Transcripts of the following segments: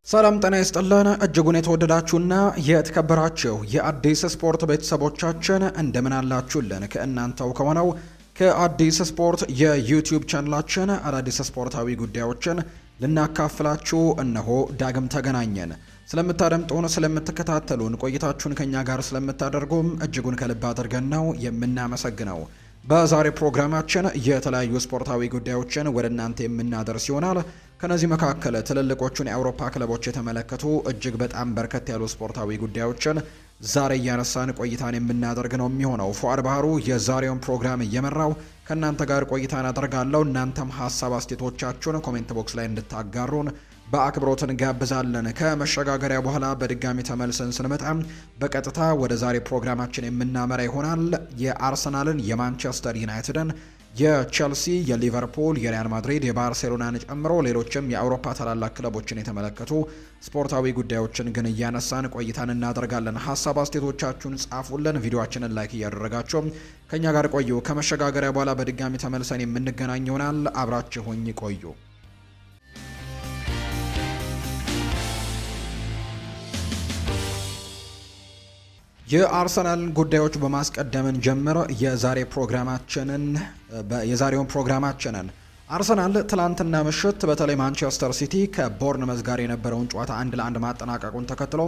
ሰላም ጤና ይስጥልን እጅጉን የተወደዳችሁና የተከበራችሁ የአዲስ ስፖርት ቤተሰቦቻችን እንደምን አላችሁልን? ከእናንተው ከሆነው ከአዲስ ስፖርት የዩቲዩብ ቻናላችን አዳዲስ ስፖርታዊ ጉዳዮችን ልናካፍላችሁ እነሆ ዳግም ተገናኘን። ስለምታደምጡን፣ ስለምትከታተሉን፣ ቆይታችሁን ከኛ ጋር ስለምታደርጉም እጅጉን ከልብ አድርገን ነው የምናመሰግነው። በዛሬ ፕሮግራማችን የተለያዩ ስፖርታዊ ጉዳዮችን ወደ እናንተ የምናደርስ ይሆናል። ከነዚህ መካከል ትልልቆቹን የአውሮፓ ክለቦች የተመለከቱ እጅግ በጣም በርከት ያሉ ስፖርታዊ ጉዳዮችን ዛሬ እያነሳን ቆይታን የምናደርግ ነው የሚሆነው። ፉአድ ባህሩ የዛሬውን ፕሮግራም እየመራው ከእናንተ ጋር ቆይታን አደርጋለሁ። እናንተም ሀሳብ አስተያየቶቻችሁን ኮሜንት ቦክስ ላይ እንድታጋሩን በአክብሮት እንጋብዛለን። ከመሸጋገሪያ በኋላ በድጋሚ ተመልሰን ስንመጣ በቀጥታ ወደ ዛሬ ፕሮግራማችን የምናመራ ይሆናል። የአርሰናልን፣ የማንቸስተር ዩናይትድን፣ የቼልሲ፣ የሊቨርፑል፣ የሪያል ማድሪድ፣ የባርሴሎናን ጨምሮ ሌሎችም የአውሮፓ ታላላቅ ክለቦችን የተመለከቱ ስፖርታዊ ጉዳዮችን ግን እያነሳን ቆይታን እናደርጋለን። ሀሳብ አስተያየቶቻችሁን ጻፉልን። ቪዲዮአችንን ላይክ እያደረጋችሁ ከኛ ጋር ቆዩ። ከመሸጋገሪያ በኋላ በድጋሚ ተመልሰን የምንገናኝ ይሆናል። አብራችሁኝ ቆዩ። የአርሰናልን ጉዳዮች በማስቀደምን ጀምሮ የዛሬውን ፕሮግራማችንን አርሰናል ትላንትና ምሽት በተለይ ማንቸስተር ሲቲ ከቦርንመዝ ጋር የነበረውን ጨዋታ 1-1 ማጠናቀቁን ተከትሎ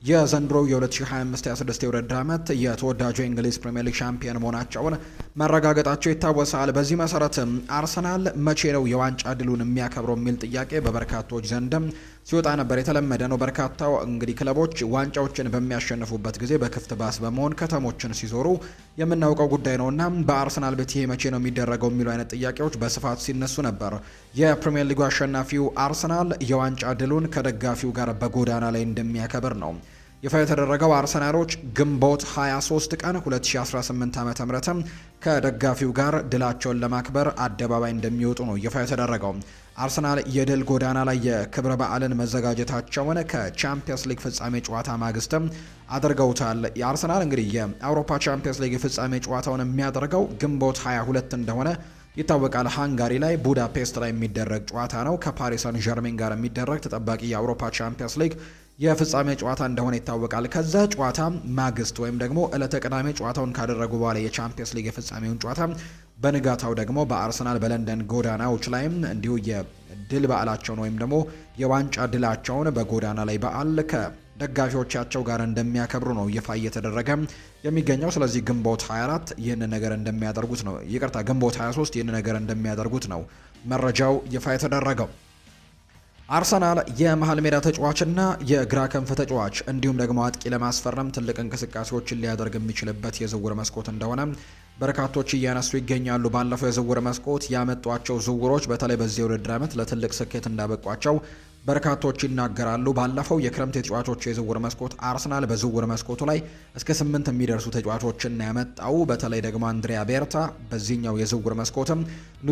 የዘንድሮው የ2025/26 የውድድር ዓመት የተወዳጁ የእንግሊዝ ፕሪምየር ሊግ ሻምፒዮን መሆናቸውን ማረጋገጣቸው ይታወሳል። በዚህ መሰረትም አርሰናል መቼ ነው የዋንጫ ድሉን የሚያከብረው የሚል ጥያቄ በበርካቶች ዘንድም ሲወጣ ነበር። የተለመደ ነው። በርካታው እንግዲህ ክለቦች ዋንጫዎችን በሚያሸንፉበት ጊዜ በክፍት ባስ በመሆን ከተሞችን ሲዞሩ የምናውቀው ጉዳይ ነውና በአርሰናል ቤት ይሄ መቼ ነው የሚደረገው የሚሉ አይነት ጥያቄዎች በስፋት ሲነሱ ነበር። የፕሪሚየር ሊጉ አሸናፊው አርሰናል የዋንጫ ድሉን ከደጋፊው ጋር በጎዳና ላይ እንደሚያከብር ነው ይፋ የተደረገው። አርሰናሎች ግንቦት 23 ቀን 2018 ዓ.ም ከደጋፊው ጋር ድላቸውን ለማክበር አደባባይ እንደሚወጡ ነው ይፋ የተደረገው። አርሰናል የድል ጎዳና ላይ የክብረ በዓልን መዘጋጀታቸውን ከቻምፒየንስ ሊግ ፍጻሜ ጨዋታ ማግስትም አድርገውታል። የአርሰናል እንግዲህ የአውሮፓ ቻምፒየንስ ሊግ ፍጻሜ ጨዋታውን የሚያደርገው ግንቦት 22 እንደሆነ ይታወቃል። ሃንጋሪ ላይ ቡዳፔስት ላይ የሚደረግ ጨዋታ ነው። ከፓሪስ ሰን ዠርሜን ጋር የሚደረግ ተጠባቂ የአውሮፓ ቻምፒየንስ ሊግ የፍጻሜ ጨዋታ እንደሆነ ይታወቃል። ከዛ ጨዋታ ማግስት ወይም ደግሞ ዕለተ ቅዳሜ ጨዋታውን ካደረጉ በኋላ የቻምፒየንስ ሊግ የፍጻሜውን ጨዋታ በንጋታው ደግሞ በአርሰናል በለንደን ጎዳናዎች ላይም እንዲሁ የድል በዓላቸውን ወይም ደግሞ የዋንጫ ድላቸውን በጎዳና ላይ በዓል ከደጋፊዎቻቸው ጋር እንደሚያከብሩ ነው ይፋ እየተደረገ የሚገኘው። ስለዚህ ግንቦት 24 ይህን ነገር እንደሚያደርጉት ነው ግንቦት 23 ይህን ነገር እንደሚያደርጉት ነው መረጃው ይፋ የተደረገው። አርሰናል የመሃል ሜዳ ተጫዋችና የግራ ክንፍ ተጫዋች እንዲሁም ደግሞ አጥቂ ለማስፈረም ትልቅ እንቅስቃሴዎችን ሊያደርግ የሚችልበት የዝውውር መስኮት እንደሆነ በርካቶች እያነሱ ይገኛሉ። ባለፈው የዝውውር መስኮት ያመጧቸው ዝውውሮች በተለይ በዚህ ውድድር ዓመት ለትልቅ ስኬት እንዳበቋቸው በርካቶች ይናገራሉ። ባለፈው የክረምት የተጫዋቾች የዝውውር መስኮት አርሰናል በዝውውር መስኮቱ ላይ እስከ 8 የሚደርሱ ተጫዋቾችን ያመጣው። በተለይ ደግሞ አንድሪያ ቤርታ በዚህኛው የዝውውር መስኮትም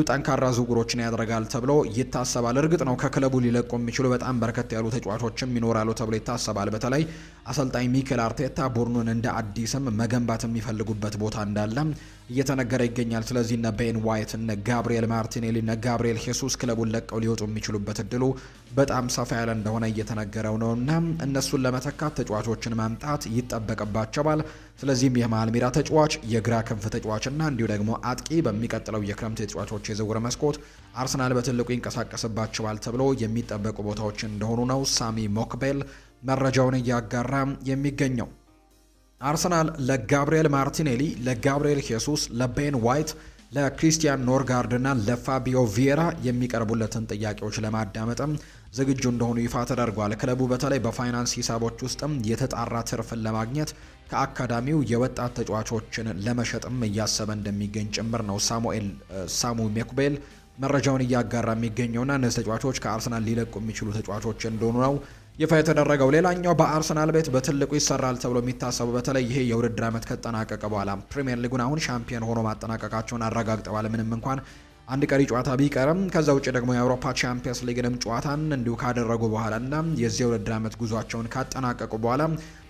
ጠንካራ ዝውውሮችን ያደርጋል ተብሎ ይታሰባል። እርግጥ ነው ከክለቡ ሊለቁ የሚችሉ በጣም በርከት ያሉ ተጫዋቾችም ይኖራሉ ተብሎ ይታሰባል። በተለይ አሰልጣኝ ሚኬል አርቴታ ቡድኑን እንደ አዲስም መገንባት የሚፈልጉበት ቦታ እንዳለ እየተነገረ ይገኛል። ስለዚህ እነ ቤን ዋይት፣ እነ ጋብሪኤል ማርቲኔሊ፣ እነ ጋብሪኤል ሄሱስ ክለቡን ለቀው ሊወጡ የሚችሉበት እድሉ በጣም ሰፋ ያለ እንደሆነ እየተነገረው ነውና እነሱን ለመተካት ተጫዋቾችን ማምጣት ይጠበቅባቸዋል። ስለዚህም የመሃል ሜዳ ተጫዋች፣ የግራ ክንፍ ተጫዋችና እንዲሁ ደግሞ አጥቂ በሚቀጥለው የክረምት ተጫዋቾች የዝውውር መስኮት አርሰናል በትልቁ ይንቀሳቀስባቸዋል ተብሎ የሚጠበቁ ቦታዎች እንደሆኑ ነው ሳሚ ሞክቤል መረጃውን እያጋራ የሚገኘው። አርሰናል ለጋብሪኤል ማርቲኔሊ፣ ለጋብሪኤል ሄሱስ፣ ለቤን ዋይት፣ ለክሪስቲያን ኖርጋርድ እና ለፋቢዮ ቪዬራ የሚቀርቡለትን ጥያቄዎች ለማዳመጥም ዝግጁ እንደሆኑ ይፋ ተደርጓል። ክለቡ በተለይ በፋይናንስ ሂሳቦች ውስጥም የተጣራ ትርፍን ለማግኘት ከአካዳሚው የወጣት ተጫዋቾችን ለመሸጥም እያሰበ እንደሚገኝ ጭምር ነው ሳሙ ሜኩቤል መረጃውን እያጋራ የሚገኘውና እነዚህ ተጫዋቾች ከአርሰናል ሊለቁ የሚችሉ ተጫዋቾች እንደሆኑ ነው ይፋ የተደረገው። ሌላኛው በአርሰናል ቤት በትልቁ ይሰራል ተብሎ የሚታሰበው በተለይ ይሄ የውድድር ዓመት ከተጠናቀቀ በኋላ ፕሪሚየር ሊጉን አሁን ሻምፒዮን ሆኖ ማጠናቀቃቸውን አረጋግጠዋል። ምንም እንኳን አንድ ቀሪ ጨዋታ ቢቀርም ከዛ ውጭ ደግሞ የአውሮፓ ቻምፒየንስ ሊግንም ጨዋታን እንዲሁ ካደረጉ በኋላና የዚህ የውድድር ዓመት ጉዟቸውን ካጠናቀቁ በኋላ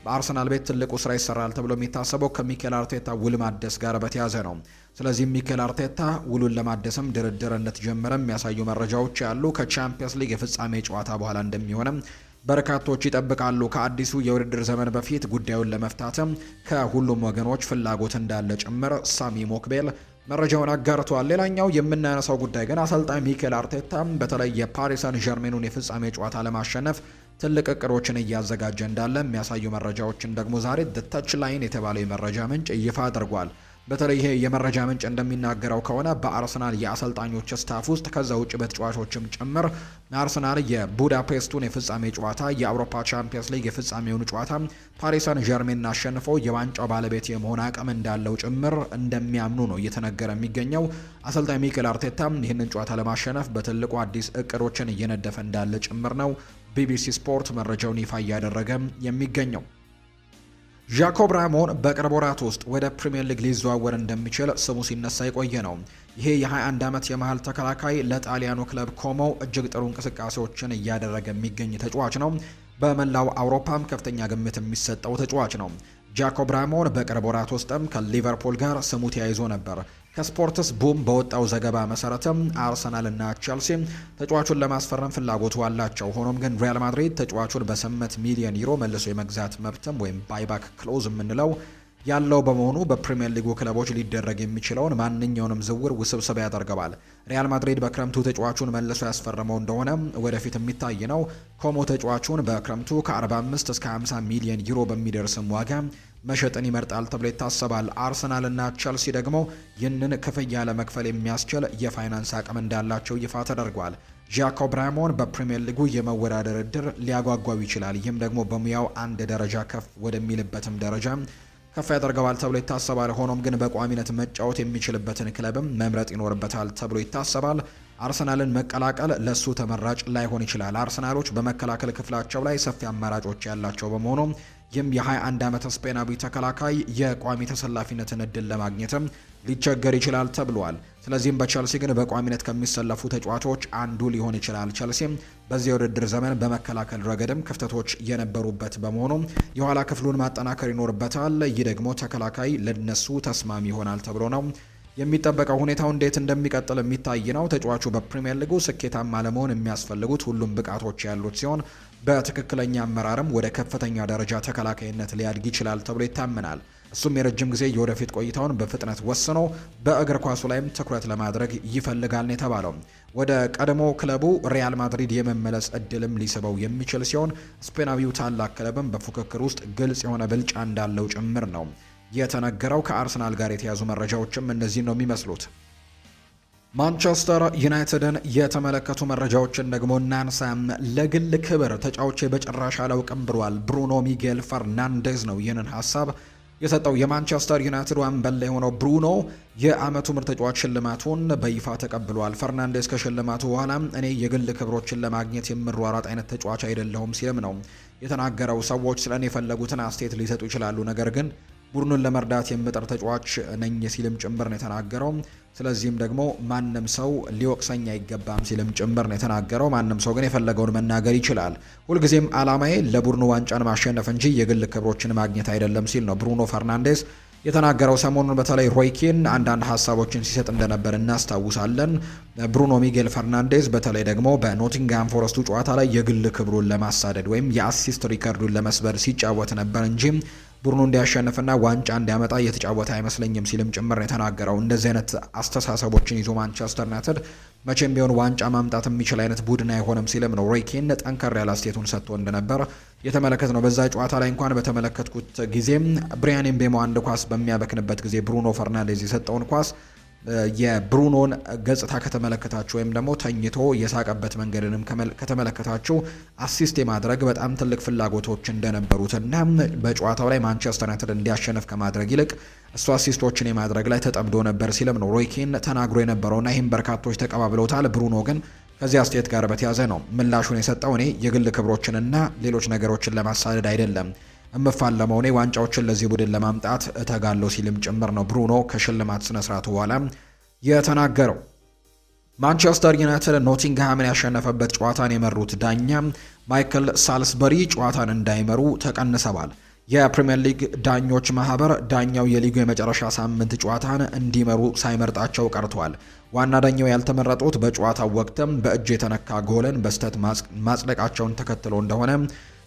በአርሰናል ቤት ትልቁ ስራ ይሰራል ተብሎ የሚታሰበው ከሚኬል አርቴታ ውል ማደስ ጋር በተያያዘ ነው። ስለዚህ ሚኬል አርቴታ ውሉን ለማደስም ድርድር እንደተጀመረ የሚያሳዩ መረጃዎች ያሉ ከቻምፒየንስ ሊግ የፍጻሜ ጨዋታ በኋላ እንደሚሆንም በርካቶች ይጠብቃሉ። ከአዲሱ የውድድር ዘመን በፊት ጉዳዩን ለመፍታትም ከሁሉም ወገኖች ፍላጎት እንዳለ ጭምር ሳሚ ሞክቤል መረጃውን አጋርቷል። ሌላኛው የምናነሳው ጉዳይ ግን አሰልጣኝ ሚኬል አርቴታ በተለይ የፓሪስ ሰን ዠርሜኑን የፍጻሜ ጨዋታ ለማሸነፍ ትልቅ እቅዶችን እያዘጋጀ እንዳለ የሚያሳዩ መረጃዎችን ደግሞ ዛሬ ተች ላይን የተባለው የመረጃ ምንጭ ይፋ አድርጓል። በተለይ ይሄ የመረጃ ምንጭ እንደሚናገረው ከሆነ በአርሰናል የአሰልጣኞች ስታፍ ውስጥ ከዛ ውጭ በተጫዋቾችም ጭምር አርሰናል የቡዳፔስቱን የፍጻሜ ጨዋታ የአውሮፓ ቻምፒየንስ ሊግ የፍጻሜውን ጨዋታ ፓሪስ ሰን ዠርሜን አሸንፎ የዋንጫው ባለቤት የመሆን አቅም እንዳለው ጭምር እንደሚያምኑ ነው እየተነገረ የሚገኘው። አሰልጣኝ ሚኬል አርቴታ ይህንን ጨዋታ ለማሸነፍ በትልቁ አዲስ እቅዶችን እየነደፈ እንዳለ ጭምር ነው ቢቢሲ ስፖርት መረጃውን ይፋ እያደረገ የሚገኘው። ጃኮብ ራሞን በቅርብ ወራት ውስጥ ወደ ፕሪሚየር ሊግ ሊዘዋወር እንደሚችል ስሙ ሲነሳ የቆየ ነው። ይሄ የ21 ዓመት የመሃል ተከላካይ ለጣሊያኑ ክለብ ኮሞ እጅግ ጥሩ እንቅስቃሴዎችን እያደረገ የሚገኝ ተጫዋች ነው። በመላው አውሮፓም ከፍተኛ ግምት የሚሰጠው ተጫዋች ነው። ጃኮብ ራሞን በቅርብ ወራት ውስጥም ከሊቨርፑል ጋር ስሙ ተያይዞ ነበር። ከስፖርትስ ቡም በወጣው ዘገባ መሰረትም አርሰናል እና ቼልሲ ተጫዋቹን ለማስፈረም ፍላጎቱ አላቸው። ሆኖም ግን ሪያል ማድሪድ ተጫዋቹን በ8 ሚሊዮን ዩሮ መልሶ የመግዛት መብትም ወይም ባይባክ ክሎዝ የምንለው ያለው በመሆኑ በፕሪሚየር ሊጉ ክለቦች ሊደረግ የሚችለውን ማንኛውንም ዝውውር ውስብስብ ያደርገዋል። ሪያል ማድሪድ በክረምቱ ተጫዋቹን መልሶ ያስፈረመው እንደሆነ ወደፊት የሚታይ ነው። ኮሞ ተጫዋቹን በክረምቱ ከ45 እስከ 50 ሚሊዮን ዩሮ በሚደርስም ዋጋ መሸጥን ይመርጣል ተብሎ ይታሰባል። አርሰናል እና ቼልሲ ደግሞ ይህንን ክፍያ ለመክፈል የሚያስችል የፋይናንስ አቅም እንዳላቸው ይፋ ተደርጓል። ጃኮብ ራሞን በፕሪሚየር ሊጉ የመወዳደር እድል ሊያጓጓው ይችላል። ይህም ደግሞ በሙያው አንድ ደረጃ ከፍ ወደሚልበትም ደረጃ ከፍ ያደርገዋል ተብሎ ይታሰባል። ሆኖም ግን በቋሚነት መጫወት የሚችልበትን ክለብም መምረጥ ይኖርበታል ተብሎ ይታሰባል። አርሰናልን መቀላቀል ለሱ ተመራጭ ላይሆን ይችላል። አርሰናሎች በመከላከል ክፍላቸው ላይ ሰፊ አማራጮች ያላቸው በመሆኑ ይህም የ21 ዓመት ስፔናዊ ተከላካይ የቋሚ ተሰላፊነትን እድል ለማግኘትም ሊቸገር ይችላል ተብሏል። ስለዚህም በቸልሲ ግን በቋሚነት ከሚሰለፉ ተጫዋቾች አንዱ ሊሆን ይችላል። ቸልሲም በዚህ የውድድር ዘመን በመከላከል ረገድም ክፍተቶች የነበሩበት በመሆኑ የኋላ ክፍሉን ማጠናከር ይኖርበታል። ይህ ደግሞ ተከላካይ ለነሱ ተስማሚ ይሆናል ተብሎ ነው የሚጠበቀው። ሁኔታው እንዴት እንደሚቀጥል የሚታይ ነው። ተጫዋቹ በፕሪሚየር ሊጉ ስኬታማ ለመሆን የሚያስፈልጉት ሁሉም ብቃቶች ያሉት ሲሆን በትክክለኛ አመራርም ወደ ከፍተኛ ደረጃ ተከላካይነት ሊያድግ ይችላል ተብሎ ይታመናል። እሱም የረጅም ጊዜ የወደፊት ቆይታውን በፍጥነት ወስኖ በእግር ኳሱ ላይም ትኩረት ለማድረግ ይፈልጋል ነው የተባለው። ወደ ቀድሞ ክለቡ ሪያል ማድሪድ የመመለስ እድልም ሊስበው የሚችል ሲሆን ስፔናዊው ታላቅ ክለብም በፉክክር ውስጥ ግልጽ የሆነ ብልጫ እንዳለው ጭምር ነው የተነገረው። ከአርሰናል ጋር የተያዙ መረጃዎችም እነዚህ ነው የሚመስሉት። ማንቸስተር ዩናይትድን የተመለከቱ መረጃዎችን ደግሞ እናንሳ። ለግል ክብር ተጫዋቾቼ በጭራሽ አላውቅም ብሏል ብሩኖ ሚጌል ፈርናንዴዝ ነው ይህንን ሀሳብ የሰጠው። የማንቸስተር ዩናይትድ አምበል የሆነው ብሩኖ የአመቱ ምርጥ ተጫዋች ሽልማቱን በይፋ ተቀብሏል። ፈርናንዴዝ ከሽልማቱ በኋላ እኔ የግል ክብሮችን ለማግኘት የምሯሯጥ አይነት ተጫዋች አይደለሁም ሲልም ነው የተናገረው። ሰዎች ስለ እኔ የፈለጉትን አስተያየት ሊሰጡ ይችላሉ፣ ነገር ግን ቡድኑን ለመርዳት የምጥር ተጫዋች ነኝ ሲልም ጭምር ነው የተናገረው። ስለዚህም ደግሞ ማንም ሰው ሊወቅሰኝ አይገባም ሲልም ጭምር ነው የተናገረው። ማንም ሰው ግን የፈለገውን መናገር ይችላል። ሁልጊዜም አላማዬ ለቡድኑ ዋንጫን ማሸነፍ እንጂ የግል ክብሮችን ማግኘት አይደለም ሲል ነው ብሩኖ ፈርናንዴዝ የተናገረው። ሰሞኑን በተለይ ሮይ ኪን አንዳንድ ሀሳቦችን ሲሰጥ እንደነበር እናስታውሳለን። ብሩኖ ሚጌል ፈርናንዴዝ በተለይ ደግሞ በኖቲንግሃም ፎረስቱ ጨዋታ ላይ የግል ክብሩን ለማሳደድ ወይም የአሲስት ሪከርዱን ለመስበር ሲጫወት ነበር እንጂ ቡድኑ እንዲያሸንፍና ዋንጫ እንዲያመጣ እየተጫወተ አይመስለኝም ሲልም ጭምር የተናገረው። እንደዚህ አይነት አስተሳሰቦችን ይዞ ማንቸስተር ዩናይትድ መቼም ቢሆን ዋንጫ ማምጣት የሚችል አይነት ቡድን አይሆንም ሲልም ነው ሮይ ኪን ጠንከር ያለ አስተያየቱን ሰጥቶ እንደነበር የተመለከት ነው። በዛ ጨዋታ ላይ እንኳን በተመለከትኩት ጊዜም ብሪያን ኤምቤሞ አንድ ኳስ በሚያበክንበት ጊዜ ብሩኖ ፈርናንዴዝ የሰጠውን ኳስ የብሩኖን ገጽታ ከተመለከታችሁ ወይም ደግሞ ተኝቶ የሳቀበት መንገድንም ከተመለከታችሁ አሲስት የማድረግ በጣም ትልቅ ፍላጎቶች እንደነበሩትና በጨዋታው ላይ ማንቸስተር ዩናይትድ እንዲያሸንፍ ከማድረግ ይልቅ እሱ አሲስቶችን የማድረግ ላይ ተጠምዶ ነበር ሲልም ነው ሮይ ኪን ተናግሮ የነበረውና ይህም በርካቶች ተቀባብለውታል። ብሩኖ ግን ከዚህ አስተያየት ጋር በተያያዘ ነው ምላሹን የሰጠው። እኔ የግል ክብሮችንና ሌሎች ነገሮችን ለማሳደድ አይደለም እምፋለመው፣ እኔ ዋንጫዎችን ለዚህ ቡድን ለማምጣት እተጋለሁ ሲልም ጭምር ነው ብሩኖ ከሽልማት ስነ ስርዓቱ በኋላ የተናገረው። ማንቸስተር ዩናይትድ ኖቲንግሃምን ያሸነፈበት ጨዋታን የመሩት ዳኛ ማይክል ሳልስበሪ ጨዋታን እንዳይመሩ ተቀንሰዋል። የፕሪምየር ሊግ ዳኞች ማህበር ዳኛው የሊጉ የመጨረሻ ሳምንት ጨዋታን እንዲመሩ ሳይመርጣቸው ቀርቷል። ዋና ዳኛው ያልተመረጡት በጨዋታው ወቅትም በእጅ የተነካ ጎልን በስህተት ማጽደቃቸውን ተከትሎ እንደሆነ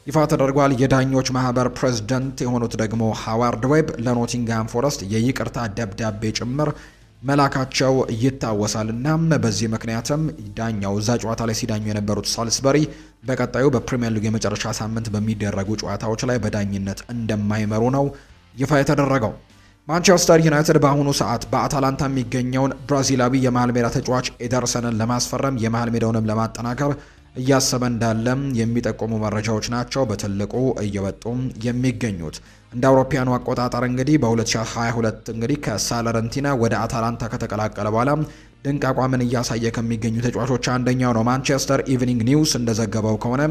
ይፋ ተደርጓል። የዳኞች ማህበር ፕሬዝዳንት የሆኑት ደግሞ ሃዋርድ ዌብ ለኖቲንግሃም ፎረስት የይቅርታ ደብዳቤ ጭምር መላካቸው ይታወሳል። እና በዚህ ምክንያትም ዳኛው እዛ ጨዋታ ላይ ሲዳኙ የነበሩት ሳልስበሪ በቀጣዩ በፕሪምየር ሊግ የመጨረሻ ሳምንት በሚደረጉ ጨዋታዎች ላይ በዳኝነት እንደማይመሩ ነው ይፋ የተደረገው። ማንቸስተር ዩናይትድ በአሁኑ ሰዓት በአታላንታ የሚገኘውን ብራዚላዊ የመሃል ሜዳ ተጫዋች ኤደርሰንን ለማስፈረም የመሃል ሜዳውንም ለማጠናከር እያሰበ እንዳለም የሚጠቁሙ መረጃዎች ናቸው በትልቁ እየወጡ የሚገኙት። እንደ አውሮፓውያኑ አቆጣጠር እንግዲህ በ2022 እንግዲህ ከሳለረንቲና ወደ አታላንታ ከተቀላቀለ በኋላ ድንቅ አቋምን እያሳየ ከሚገኙ ተጫዋቾች አንደኛው ነው። ማንቸስተር ኢቭኒንግ ኒውስ እንደዘገበው ከሆነ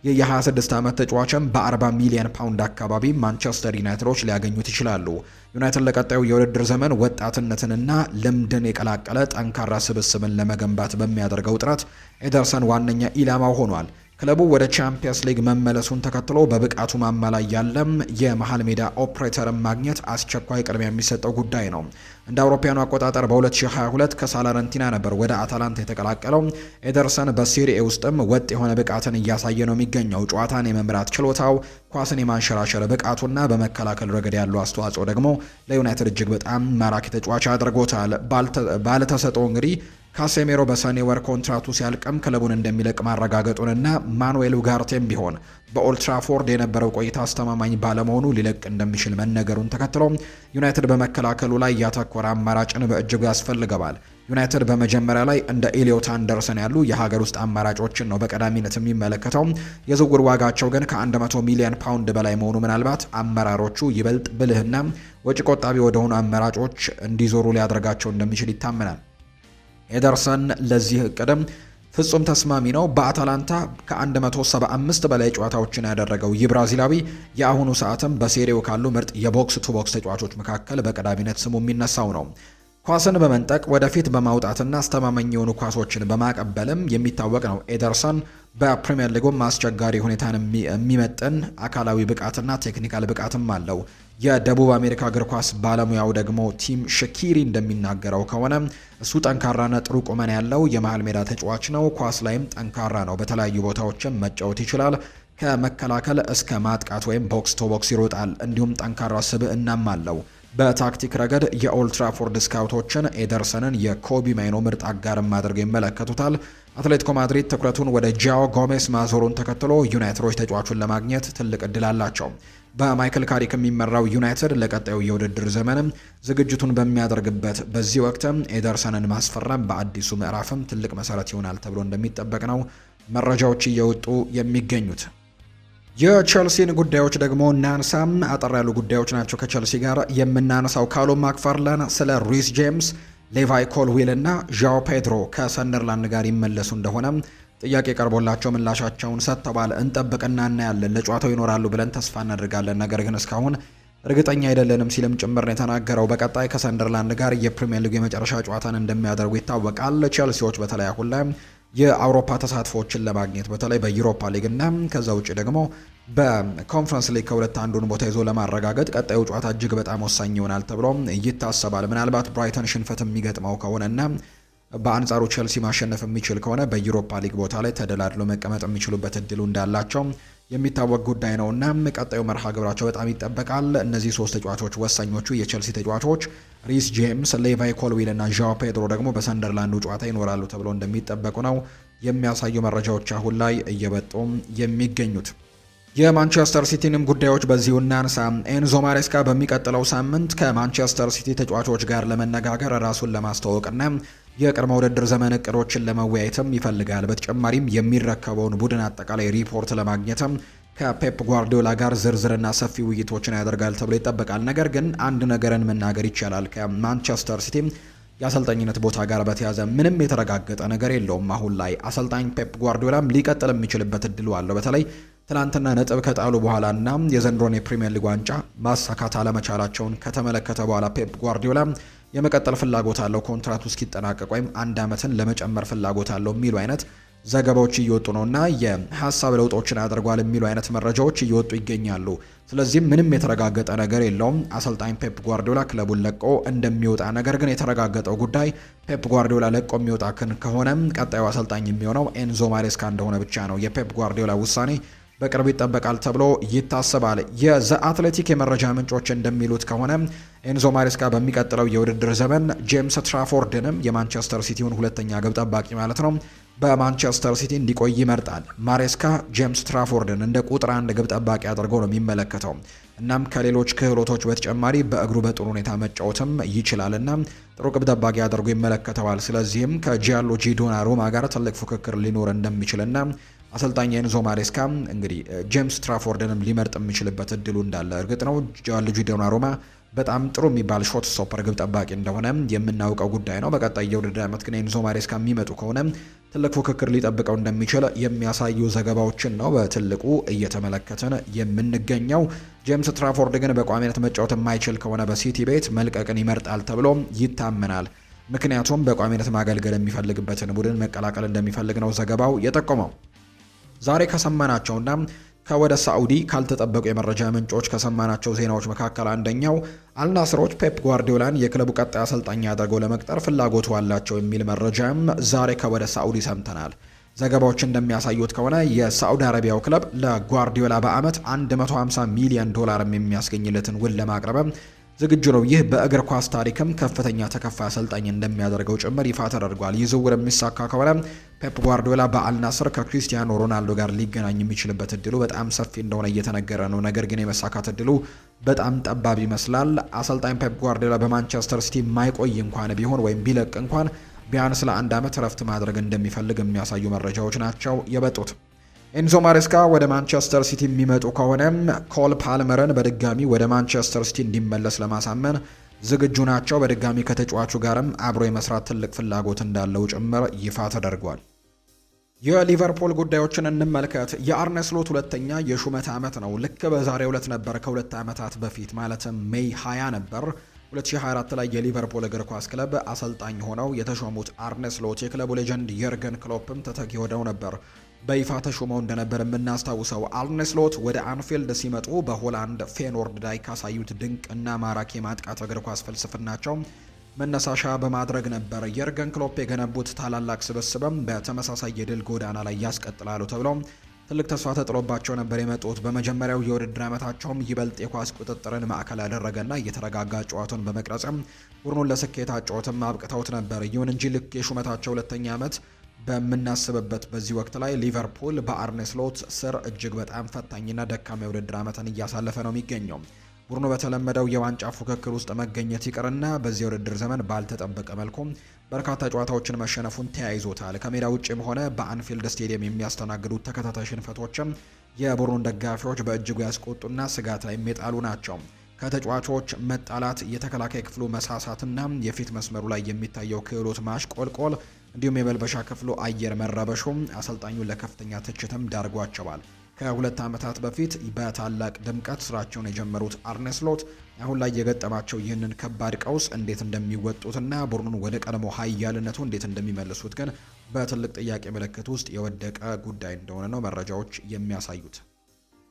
የ26 ዓመት ተጫዋችም በ40 ሚሊዮን ፓውንድ አካባቢ ማንቸስተር ዩናይትዶች ሊያገኙት ይችላሉ። ዩናይትድ ለቀጣዩ የውድድር ዘመን ወጣትነትንና ልምድን የቀላቀለ ጠንካራ ስብስብን ለመገንባት በሚያደርገው ጥረት ኤደርሰን ዋነኛ ኢላማው ሆኗል። ክለቡ ወደ ቻምፒየንስ ሊግ መመለሱን ተከትሎ በብቃቱ ማማ ላይ ያለም የመሃል ሜዳ ኦፕሬተርን ማግኘት አስቸኳይ ቅድሚያ የሚሰጠው ጉዳይ ነው። እንደ አውሮፓውያኑ አቆጣጠር በ2022 ከሳላረንቲና ነበር ወደ አታላንታ የተቀላቀለው። ኤደርሰን በሴሪኤ ውስጥም ወጥ የሆነ ብቃትን እያሳየ ነው የሚገኘው። ጨዋታን የመምራት ችሎታው፣ ኳስን የማንሸራሸር ብቃቱና በመከላከል ረገድ ያለው አስተዋጽኦ ደግሞ ለዩናይትድ እጅግ በጣም ማራኪ ተጫዋች አድርጎታል። ባለተሰጥኦ እንግዲህ ካሴሜሮ በሰኔ ወር ኮንትራቱ ሲያልቅም ክለቡን እንደሚለቅ ማረጋገጡንና ማኑኤል ኡጋርቴም ቢሆን በኦልትራፎርድ የነበረው ቆይታ አስተማማኝ ባለመሆኑ ሊለቅ እንደሚችል መነገሩን ተከትሎ ዩናይትድ በመከላከሉ ላይ ያተኮረ አማራጭን በእጅጉ ያስፈልገዋል። ዩናይትድ በመጀመሪያ ላይ እንደ ኤሊዮት አንደርሰን ያሉ የሀገር ውስጥ አማራጮችን ነው በቀዳሚነት የሚመለከተው። የዝውውር ዋጋቸው ግን ከ100 ሚሊዮን ፓውንድ በላይ መሆኑ ምናልባት አመራሮቹ ይበልጥ ብልህና ወጪ ቆጣቢ ወደሆኑ አማራጮች እንዲዞሩ ሊያደርጋቸው እንደሚችል ይታመናል። ኤደርሰን ለዚህ እቅድም ፍጹም ተስማሚ ነው። በአታላንታ ከ175 በላይ ጨዋታዎችን ያደረገው ይህ ብራዚላዊ የአሁኑ ሰዓትም በሴሪው ካሉ ምርጥ የቦክስ ቱ ቦክስ ተጫዋቾች መካከል በቀዳሚነት ስሙ የሚነሳው ነው። ኳስን በመንጠቅ ወደፊት በማውጣትና አስተማማኝ የሆኑ ኳሶችን በማቀበልም የሚታወቅ ነው። ኤደርሰን በፕሪሚየር ሊጉም አስቸጋሪ ሁኔታን የሚመጥን አካላዊ ብቃትና ቴክኒካል ብቃትም አለው። የደቡብ አሜሪካ እግር ኳስ ባለሙያው ደግሞ ቲም ሸኪሪ እንደሚናገረው ከሆነ እሱ ጠንካራና ጥሩ ቁመና ያለው የመሃል ሜዳ ተጫዋች ነው። ኳስ ላይም ጠንካራ ነው። በተለያዩ ቦታዎችም መጫወት ይችላል። ከመከላከል እስከ ማጥቃት ወይም ቦክስ ቱ ቦክስ ይሮጣል። እንዲሁም ጠንካራ ስብዕናም አለው። በታክቲክ ረገድ የኦልትራፎርድ ስካውቶችን ኤደርሰንን የኮቢ ማይኖ ምርጥ አጋርም አድርገው ይመለከቱታል። አትሌቲኮ ማድሪድ ትኩረቱን ወደ ጃኦ ጎሜስ ማዞሩን ተከትሎ ዩናይትዶች ተጫዋቹን ለማግኘት ትልቅ እድል አላቸው። በማይክል ካሪክ የሚመራው ዩናይትድ ለቀጣዩ የውድድር ዘመንም ዝግጅቱን በሚያደርግበት በዚህ ወቅትም ኤደርሰንን ማስፈረም በአዲሱ ምዕራፍም ትልቅ መሰረት ይሆናል ተብሎ እንደሚጠበቅ ነው መረጃዎች እየወጡ የሚገኙት። የቸልሲን ጉዳዮች ደግሞ እናንሳም። አጠር ያሉ ጉዳዮች ናቸው ከቸልሲ ጋር የምናነሳው። ካሎም ማክፋርላን ስለ ሪስ ጄምስ፣ ሌቫይ ኮልዊል እና ዣኦ ፔድሮ ከሰንደርላንድ ጋር ይመለሱ እንደሆነ ጥያቄ ቀርቦላቸው ምላሻቸውን ሰጥተዋል። እንጠብቅና እናያለን፣ ለጨዋታው ይኖራሉ ብለን ተስፋ እናደርጋለን፣ ነገር ግን እስካሁን እርግጠኛ አይደለንም ሲልም ጭምር ነው የተናገረው። በቀጣይ ከሰንደርላንድ ጋር የፕሪሚየር ሊግ የመጨረሻ ጨዋታን እንደሚያደርጉ ይታወቃል። ቼልሲዎች በተለይ አሁን ላይ የአውሮፓ ተሳትፎችን ለማግኘት በተለይ በዩሮፓ ሊግ እና ከዛ ውጭ ደግሞ በኮንፈረንስ ሊግ ከሁለት አንዱን ቦታ ይዞ ለማረጋገጥ ቀጣዩ ጨዋታ እጅግ በጣም ወሳኝ ይሆናል ተብሎ ይታሰባል። ምናልባት ብራይተን ሽንፈት የሚገጥመው ከሆነና በአንጻሩ ቼልሲ ማሸነፍ የሚችል ከሆነ በዩሮፓ ሊግ ቦታ ላይ ተደላድሎ መቀመጥ የሚችሉበት እድሉ እንዳላቸው የሚታወቅ ጉዳይ ነው እና ቀጣዩ መርሃ ግብራቸው በጣም ይጠበቃል። እነዚህ ሶስት ተጫዋቾች ወሳኞቹ የቼልሲ ተጫዋቾች ሪስ ጄምስ፣ ሌቫይ ኮልዊል እና ዣኦ ፔድሮ ደግሞ በሰንደርላንዱ ጨዋታ ይኖራሉ ተብሎ እንደሚጠበቁ ነው የሚያሳዩ መረጃዎች አሁን ላይ እየወጡ የሚገኙት። የማንቸስተር ሲቲንም ጉዳዮች በዚሁ እናንሳ። ኤንዞ ማሬስካ በሚቀጥለው ሳምንት ከማንቸስተር ሲቲ ተጫዋቾች ጋር ለመነጋገር ራሱን ለማስተዋወቅና የቅድመ ውድድር ዘመን እቅዶችን ለመወያየትም ይፈልጋል። በተጨማሪም የሚረከበውን ቡድን አጠቃላይ ሪፖርት ለማግኘትም ከፔፕ ጓርዲዮላ ጋር ዝርዝርና ሰፊ ውይይቶችን ያደርጋል ተብሎ ይጠበቃል። ነገር ግን አንድ ነገርን መናገር ይቻላል። ከማንቸስተር ሲቲ የአሰልጣኝነት ቦታ ጋር በተያዘ ምንም የተረጋገጠ ነገር የለውም። አሁን ላይ አሰልጣኝ ፔፕ ጓርዲዮላም ሊቀጥል የሚችልበት እድሉ አለው። በተለይ ትናንትና ነጥብ ከጣሉ በኋላና የዘንድሮን የፕሪሚየር ሊግ ዋንጫ ማሳካት አለመቻላቸውን ከተመለከተ በኋላ ፔፕ ጓርዲዮላ የመቀጠል ፍላጎት አለው፣ ኮንትራቱ እስኪጠናቀቅ ወይም አንድ ዓመትን ለመጨመር ፍላጎት አለው የሚሉ አይነት ዘገባዎች እየወጡ ነውና የሀሳብ ለውጦችን አድርጓል የሚሉ አይነት መረጃዎች እየወጡ ይገኛሉ። ስለዚህም ምንም የተረጋገጠ ነገር የለውም አሰልጣኝ ፔፕ ጓርዲዮላ ክለቡን ለቆ እንደሚወጣ። ነገር ግን የተረጋገጠው ጉዳይ ፔፕ ጓርዲዮላ ለቆ የሚወጣ ከሆነ ቀጣዩ አሰልጣኝ የሚሆነው ኤንዞ ማሬስካ እንደሆነ ብቻ ነው። የፔፕ ጓርዲዮላ ውሳኔ በቅርብ ይጠበቃል ተብሎ ይታሰባል። የዘ አትሌቲክ የመረጃ ምንጮች እንደሚሉት ከሆነ ኤንዞ ማሬስካ በሚቀጥለው የውድድር ዘመን ጄምስ ትራፎርድንም የማንቸስተር ሲቲውን ሁለተኛ ግብ ጠባቂ ማለት ነው በማንቸስተር ሲቲ እንዲቆይ ይመርጣል። ማሬስካ ጄምስ ትራፎርድን እንደ ቁጥር 1 ግብ ጠባቂ አድርጎ ነው የሚመለከተው። እናም ከሌሎች ክህሎቶች በተጨማሪ በእግሩ በጥሩ ሁኔታ መጫወትም ይችላልና ጥሩ ግብ ጠባቂ አድርጎ ይመለከተዋል። ስለዚህም ከጂያንሉጂ ዶናሩማ ጋር ትልቅ ፉክክር ሊኖር እንደሚችልና አሰልጣኝ ኤንዞ ማሬስካ እንግዲህ ጄምስ ትራፎርድንም ሊመርጥ የሚችልበት እድሉ እንዳለ እርግጥ ነው። ጂያንሉጂ ዶናሩማ በጣም ጥሩ የሚባል ሾት ስቶፐር ግብ ጠባቂ እንደሆነ የምናውቀው ጉዳይ ነው። በቀጣይ የውድድር ዓመት ግን ኤንዞ ማሬስካ የሚመጡ ከሆነ ትልቅ ፉክክር ሊጠብቀው እንደሚችል የሚያሳዩ ዘገባዎችን ነው በትልቁ እየተመለከትን የምንገኘው። ጄምስ ትራፎርድ ግን በቋሚነት መጫወት የማይችል ከሆነ በሲቲ ቤት መልቀቅን ይመርጣል ተብሎ ይታመናል። ምክንያቱም በቋሚነት ማገልገል የሚፈልግበትን ቡድን መቀላቀል እንደሚፈልግ ነው ዘገባው የጠቆመው። ዛሬ ከሰማናቸውና ከወደ ሳዑዲ ካልተጠበቁ የመረጃ ምንጮች ከሰማናቸው ዜናዎች መካከል አንደኛው አልናስሮች ፔፕ ጓርዲዮላን የክለቡ ቀጣይ አሰልጣኝ አድርገው ለመቅጠር ፍላጎቱ አላቸው የሚል መረጃም ዛሬ ከወደ ሳዑዲ ሰምተናል። ዘገባዎች እንደሚያሳዩት ከሆነ የሳዑዲ አረቢያው ክለብ ለጓርዲዮላ በአመት $150 ሚሊዮን የሚያስገኝለትን ውል ለማቅረብ ዝግጁ ነው። ይህ በእግር ኳስ ታሪክም ከፍተኛ ተከፋይ አሰልጣኝ እንደሚያደርገው ጭምር ይፋ ተደርጓል። ይህ ዝውውር የሚሳካ ከሆነ ፔፕ ጓርዲዮላ በአልናስር ከክሪስቲያኖ ሮናልዶ ጋር ሊገናኝ የሚችልበት እድሉ በጣም ሰፊ እንደሆነ እየተነገረ ነው። ነገር ግን የመሳካት እድሉ በጣም ጠባብ ይመስላል። አሰልጣኝ ፔፕ ጓርዲዮላ በማንቸስተር ሲቲ የማይቆይ እንኳን ቢሆን ወይም ቢለቅ እንኳን ቢያንስ ለ1 ዓመት እረፍት ማድረግ እንደሚፈልግ የሚያሳዩ መረጃዎች ናቸው የበጡት። ኤንዞ ማሬስካ ወደ ማንቸስተር ሲቲ የሚመጡ ከሆነም ኮል ፓልመርን በድጋሚ ወደ ማንቸስተር ሲቲ እንዲመለስ ለማሳመን ዝግጁ ናቸው። በድጋሚ ከተጫዋቹ ጋርም አብሮ የመስራት ትልቅ ፍላጎት እንዳለው ጭምር ይፋ ተደርጓል። የሊቨርፑል ጉዳዮችን እንመልከት። የአርነ ስሎት ሁለተኛ የሹመት ዓመት ነው። ልክ በዛሬው ዕለት ነበር ከ2 ዓመታት በፊት ማለትም ሜይ 20 ነበር 2024 ላይ የሊቨርፑል እግር ኳስ ክለብ አሰልጣኝ ሆነው የተሾሙት አርነ ስሎት የክለቡ ሌጀንድ የርገን ክሎፕም ተተኪ ሆነው ነበር በይፋ ተሾመው እንደነበር የምናስታውሰው። አርነ ስሎት ወደ አንፊልድ ሲመጡ በሆላንድ ፌኖርድ ላይ ካሳዩት ድንቅ እና ማራኪ ማጥቃት እግር ኳስ ፍልስፍናቸው መነሳሻ በማድረግ ነበር የርገን ክሎፕ የገነቡት ታላላቅ ስብስብም በተመሳሳይ የድል ጎዳና ላይ ያስቀጥላሉ ተብለው ትልቅ ተስፋ ተጥሎባቸው ነበር የመጡት። በመጀመሪያው የውድድር ዓመታቸውም ይበልጥ የኳስ ቁጥጥርን ማዕከል ያደረገና እየተረጋጋ ጨዋታውን በመቅረጽም ቡድኑን ለስኬት አጨዋወትም አብቅተውት ነበር። ይሁን እንጂ ልክ የሹመታቸው ሁለተኛ ዓመት በምናስብበት በዚህ ወቅት ላይ ሊቨርፑል በአርነ ስሎት ስር እጅግ በጣም ፈታኝና ደካማ የውድድር ዓመትን እያሳለፈ ነው የሚገኘው። ቡድኑ በተለመደው የዋንጫ ፉክክር ውስጥ መገኘት ይቅርና በዚህ የውድድር ዘመን ባልተጠበቀ መልኩ በርካታ ጨዋታዎችን መሸነፉን ተያይዞታል። ከሜዳ ውጭም ሆነ በአንፊልድ ስቴዲየም የሚያስተናግዱት ተከታታይ ሽንፈቶችም የቡድኑን ደጋፊዎች በእጅጉ ያስቆጡና ስጋት ላይ የሚጣሉ ናቸው። ከተጫዋቾች መጣላት፣ የተከላካይ ክፍሉ መሳሳትና የፊት መስመሩ ላይ የሚታየው ክህሎት ማሽቆልቆል እንዲሁም የመልበሻ ክፍሉ አየር መረበሹም አሰልጣኙን ለከፍተኛ ትችትም ዳርጓቸዋል። ከ2 ዓመታት በፊት በታላቅ ድምቀት ስራቸውን የጀመሩት አርነ ስሎት አሁን ላይ የገጠማቸው ይህንን ከባድ ቀውስ እንዴት እንደሚወጡትና ቡድኑን ወደ ቀድሞ ኃያልነቱ እንዴት እንደሚመልሱት ግን በትልቅ ጥያቄ ምልክት ውስጥ የወደቀ ጉዳይ እንደሆነ ነው መረጃዎች የሚያሳዩት።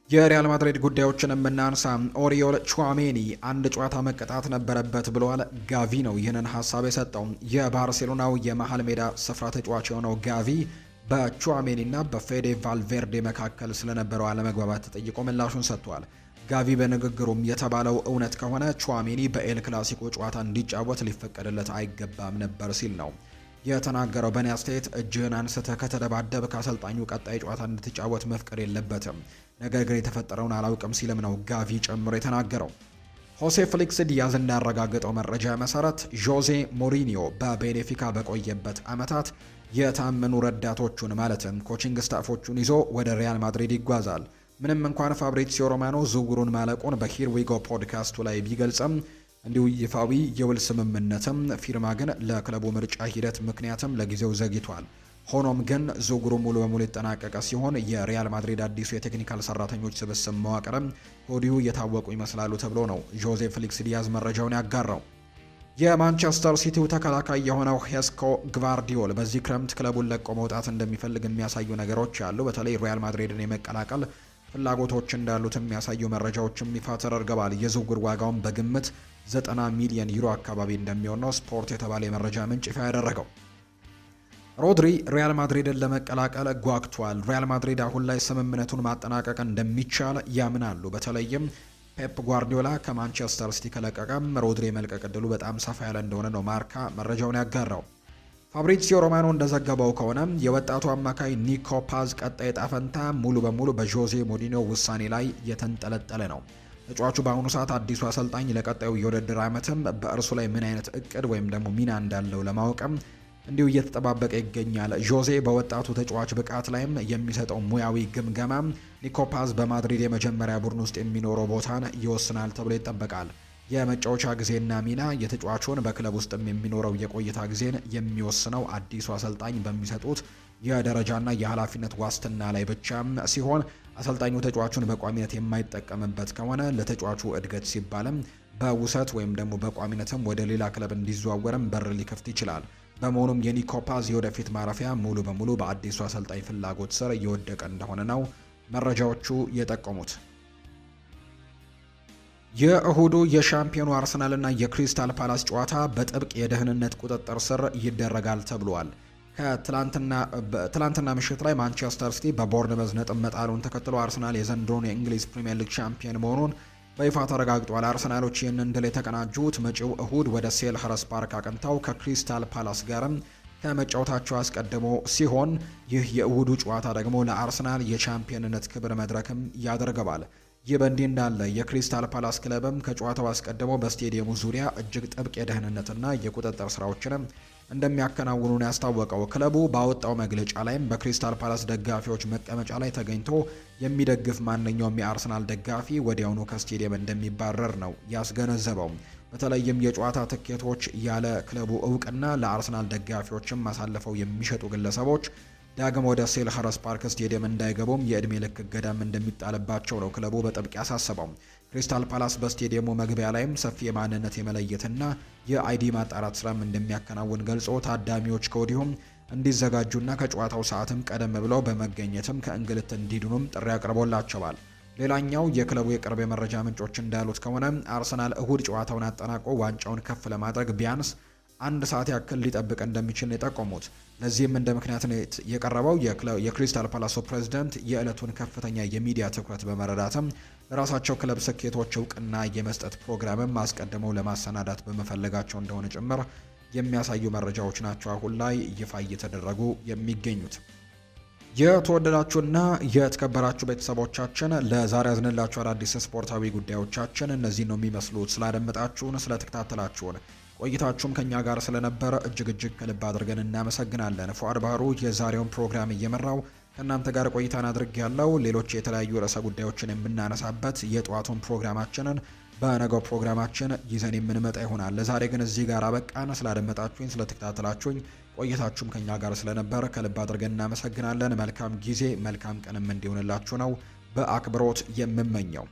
የሪያል ማድሪድ ጉዳዮችን የምናንሳ። ኦሪዮል ቹዋሜኒ አንድ ጨዋታ መቀጣት ነበረበት ብለዋል። ጋቪ ነው ይህንን ሀሳብ የሰጠው። የባርሴሎናው የመሃል ሜዳ ስፍራ ተጫዋች የሆነው ጋቪ በቹዋሜኒና በፌዴ ቫልቬርዴ መካከል ስለነበረው አለመግባባት ተጠይቆ ምላሹን ሰጥቷል። ጋቪ በንግግሩም የተባለው እውነት ከሆነ ቹዋሜኒ በኤል ክላሲኮ ጨዋታ እንዲጫወት ሊፈቀድለት አይገባም ነበር ሲል ነው የተናገረው። በኔ አስተያየት እጅህን አንስተህ ከተደባደብ ከአሰልጣኙ ቀጣይ ጨዋታ እንድትጫወት መፍቀድ የለበትም፣ ነገር ግን የተፈጠረውን አላውቅም ሲልም ነው ጋቪ ጨምሮ የተናገረው። ሆሴ ፍሊክስ ዲያዝ እንዳረጋገጠው መረጃ መሰረት ዦዜ ሞሪኒዮ በቤኔፊካ በቆየበት ዓመታት የታመኑ ረዳቶቹን ማለትም ኮቺንግ ስታፎቹን ይዞ ወደ ሪያል ማድሪድ ይጓዛል። ምንም እንኳን ፋብሪዚዮ ሮማኖ ዝውውሩን ማለቁን በሂር ዊ ጎ ፖድካስቱ ላይ ቢገልጽም እንዲሁ ይፋዊ የውል ስምምነትም ፊርማ ግን ለክለቡ ምርጫ ሂደት ምክንያትም ለጊዜው ዘግይቷል። ሆኖም ግን ዝውውሩ ሙሉ በሙሉ የተጠናቀቀ ሲሆን የሪያል ማድሪድ አዲሱ የቴክኒካል ሰራተኞች ስብስብ መዋቅርም ከወዲሁ እየታወቁ ይመስላሉ ተብሎ ነው ዦዜ ፍሊክስ ዲያዝ መረጃውን ያጋራው። የማንቸስተር ሲቲው ተከላካይ የሆነው ሄስኮ ግቫርዲዮል በዚህ ክረምት ክለቡን ለቆ መውጣት እንደሚፈልግ የሚያሳዩ ነገሮች አሉ። በተለይ ሪያል ማድሪድን የመቀላቀል ፍላጎቶች እንዳሉት የሚያሳዩ መረጃዎችም ይፋ ተደርገዋል። የዝውውር ዋጋውን በግምት 90 ሚሊዮን ዩሮ አካባቢ እንደሚሆን ነው ስፖርት የተባለ የመረጃ ምንጭ ይፋ ያደረገው። ሮድሪ ሪያል ማድሪድን ለመቀላቀል ጓግቷል። ሪያል ማድሪድ አሁን ላይ ስምምነቱን ማጠናቀቅ እንደሚቻል ያምናሉ። በተለይም ፔፕ ጓርዲዮላ ከማንቸስተር ሲቲ ከለቀቀም ሮድሪ የመልቀቅ ዕድሉ በጣም ሰፋ ያለ እንደሆነ ነው ማርካ መረጃውን ያጋራው። ፋብሪዚዮ ሮማኖ እንደዘገበው ከሆነ የወጣቱ አማካይ ኒኮ ፓዝ ቀጣይ ዕጣ ፈንታ ሙሉ በሙሉ በዦዜ ሞሪኒዮ ውሳኔ ላይ የተንጠለጠለ ነው። ተጫዋቹ በአሁኑ ሰዓት አዲሱ አሰልጣኝ ለቀጣዩ የውድድር ዓመትም በእርሱ ላይ ምን አይነት እቅድ ወይም ደግሞ ሚና እንዳለው ለማወቅም እንዲሁ እየተጠባበቀ ይገኛል። ዦዜ በወጣቱ ተጫዋች ብቃት ላይም የሚሰጠው ሙያዊ ግምገማ ኒኮ ፓዝ በማድሪድ የመጀመሪያ ቡድን ውስጥ የሚኖረው ቦታን ይወስናል ተብሎ ይጠበቃል። የመጫወቻ ጊዜና ሚና የተጫዋቹን በክለብ ውስጥም የሚኖረው የቆይታ ጊዜን የሚወስነው አዲሱ አሰልጣኝ በሚሰጡት የደረጃና የኃላፊነት ዋስትና ላይ ብቻ ሲሆን አሰልጣኙ ተጫዋቹን በቋሚነት የማይጠቀምበት ከሆነ ለተጫዋቹ እድገት ሲባልም በውሰት ወይም ደግሞ በቋሚነትም ወደ ሌላ ክለብ እንዲዘዋወርም በር ሊከፍት ይችላል። በመሆኑም የኒኮ ፓዝ የወደፊት ማረፊያ ሙሉ በሙሉ በአዲሱ አሰልጣኝ ፍላጎት ስር እየወደቀ እንደሆነ ነው መረጃዎቹ የጠቆሙት። የእሁዱ የሻምፒዮኑ አርሰናልና የክሪስታል ፓላስ ጨዋታ በጥብቅ የደህንነት ቁጥጥር ስር ይደረጋል ተብሏል። ትላንትና ምሽት ላይ ማንቸስተር ሲቲ በቦርንመዝ ነጥብ መጣሉን ተከትሎ አርሰናል የዘንድሮን የእንግሊዝ ፕሪምየር ሊግ ሻምፒዮን መሆኑን በይፋ ተረጋግጧል። አርሰናሎች ይህንን ድል የተቀናጁት መጪው እሁድ ወደ ሴልኸርስት ፓርክ አቅንተው ከክሪስታል ፓላስ ጋርም ከመጫወታቸው አስቀድሞ ሲሆን ይህ የእሁዱ ጨዋታ ደግሞ ለአርሰናል የቻምፒየንነት ክብር መድረክም ያደርገዋል። ይህ በእንዲህ እንዳለ የክሪስታል ፓላስ ክለብም ከጨዋታው አስቀድሞ በስቴዲየሙ ዙሪያ እጅግ ጥብቅ የደህንነትና የቁጥጥር ስራዎችንም እንደሚያከናውኑ ነው ያስታወቀው። ክለቡ ባወጣው መግለጫ ላይም በክሪስታል ፓላስ ደጋፊዎች መቀመጫ ላይ ተገኝቶ የሚደግፍ ማንኛውም የአርሰናል ደጋፊ ወዲያውኑ ከስቴዲየም እንደሚባረር ነው ያስገነዘበው። በተለይም የጨዋታ ትኬቶች ያለ ክለቡ እውቅና ለአርሰናል ደጋፊዎችም አሳልፈው የሚሸጡ ግለሰቦች ዳግም ወደ ሴልኸርስት ፓርክ ስቴዲየም እንዳይገቡም የዕድሜ ልክ እገዳም እንደሚጣልባቸው ነው ክለቡ በጥብቅ ያሳሰበው። ክሪስታል ፓላስ በስቴዲየሙ መግቢያ ላይም ሰፊ የማንነት የመለየትና የአይዲ ማጣራት ስራም እንደሚያከናውን ገልጾ ታዳሚዎች ከወዲሁም እንዲዘጋጁና ከጨዋታው ሰዓትም ቀደም ብለው በመገኘትም ከእንግልት እንዲድኑም ጥሪ አቅርቦላቸዋል። ሌላኛው የክለቡ የቅርብ የመረጃ ምንጮች እንዳሉት ከሆነ አርሰናል እሁድ ጨዋታውን አጠናቆ ዋንጫውን ከፍ ለማድረግ ቢያንስ አንድ ሰዓት ያክል ሊጠብቅ እንደሚችል ነው የጠቆሙት። ለዚህም እንደ ምክንያት የቀረበው የክሪስታል ፓላሱ ፕሬዝዳንት የዕለቱን ከፍተኛ የሚዲያ ትኩረት በመረዳትም ለራሳቸው ክለብ ስኬቶች እውቅና የመስጠት ፕሮግራምም አስቀድመው ለማሰናዳት በመፈለጋቸው እንደሆነ ጭምር የሚያሳዩ መረጃዎች ናቸው አሁን ላይ ይፋ እየተደረጉ የሚገኙት። የተወደዳችሁና የተከበራችሁ ቤተሰቦቻችን ለዛሬ ያዝንላችሁ አዳዲስ ስፖርታዊ ጉዳዮቻችን እነዚህ ነው የሚመስሉት። ስላደመጣችሁን፣ ስለተከታተላችሁን ቆይታችሁም ከኛ ጋር ስለነበረ እጅግ ከልብ አድርገን እናመሰግናለን። ፉአድ ባህሩ የዛሬውን ፕሮግራም እየመራው ከእናንተ ጋር ቆይታን አድርግ ያለው ሌሎች የተለያዩ ርዕሰ ጉዳዮችን የምናነሳበት የጠዋቱን ፕሮግራማችንን በነገው ፕሮግራማችን ይዘን የምንመጣ ይሆናል። ለዛሬ ግን እዚህ ጋር አበቃን። ስላደመጣችሁኝ፣ ስለተከታተላችሁኝ ቆይታችሁም ከኛ ጋር ስለነበረ ከልብ አድርገን እናመሰግናለን። መልካም ጊዜ መልካም ቀንም እንዲሆንላችሁ ነው በአክብሮት የምመኘው።